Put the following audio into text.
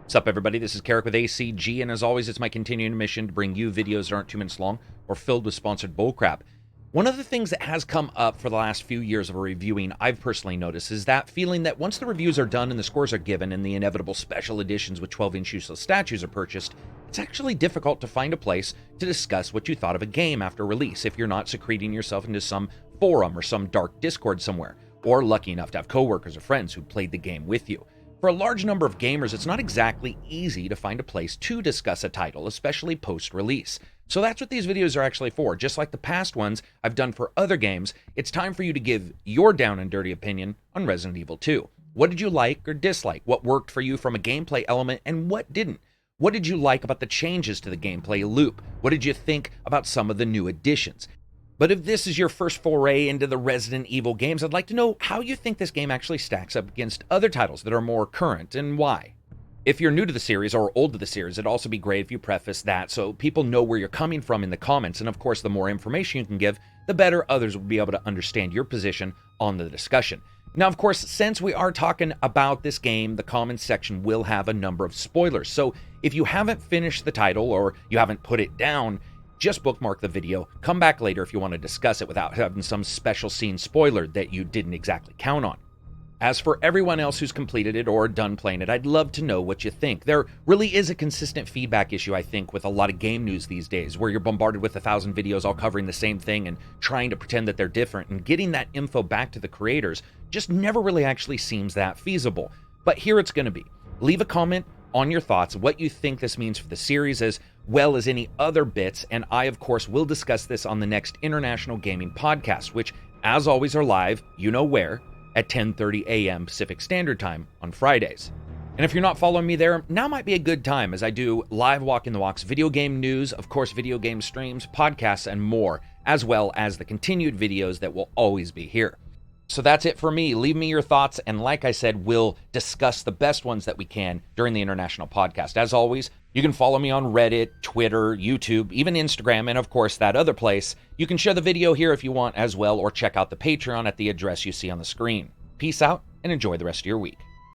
What's up, everybody? This is Karak with ACG, and as always, it's my continuing mission to bring you videos that aren't 2 minutes long or filled with sponsored bullcrap. One of the things that has come up for the last few years of reviewing, I've personally noticed, is that feeling that once the reviews are done and the scores are given and the inevitable special editions with 12-inch useless statues are purchased, it's actually difficult to find a place to discuss what you thought of a game after release if you're not secreting yourself into some forum or some dark Discord somewhere, or lucky enough to have coworkers or friends who played the game with you. For a large number of gamers, it's not exactly easy to find a place to discuss a title, especially post-release. So that's what these videos are actually for. Just like the past ones I've done for other games, it's time for you to give your down and dirty opinion on Resident Evil 2. What did you like or dislike? What worked for you from a gameplay element and what didn't? What did you like about the changes to the gameplay loop? What did you think about some of the new additions? But if this is your first foray into the Resident Evil games, I'd like to know how you think this game actually stacks up against other titles that are more current and why. If you're new to the series or old to the series, it'd also be great if you preface that so people know where you're coming from in the comments. And of course, the more information you can give, the better others will be able to understand your position on the discussion. Now, of course, since we are talking about this game, the comments section will have a number of spoilers. So if you haven't finished the title or you haven't put it down, just bookmark the video, come back later if you want to discuss it without having some special scene spoiler that you didn't exactly count on. As for everyone else who's completed it or done playing it, I'd love to know what you think. There really is a consistent feedback issue, I think, with a lot of game news these days, where you're bombarded with 1,000 videos all covering the same thing and trying to pretend that they're different, and getting that info back to the creators just never really actually seems that feasible. But here it's going to be. Leave a comment on your thoughts, what you think this means for the series, as well as any other bits, and I, of course, will discuss this on the next International Gaming Podcast, which, as always, are live, you know where, at 10:30 a.m. Pacific Standard Time on Fridays. And if you're not following me there, now might be a good time, as I do live Walk in the Walks video game news, of course, video game streams, podcasts, and more, as well as the continued videos that will always be here. So that's it for me. Leave me your thoughts, and like I said, we'll discuss the best ones that we can during the International Podcast. As always, you can follow me on Reddit, Twitter, YouTube, even Instagram, and of course that other place. You can share the video here if you want as well, or check out the Patreon at the address you see on the screen. Peace out, and enjoy the rest of your week.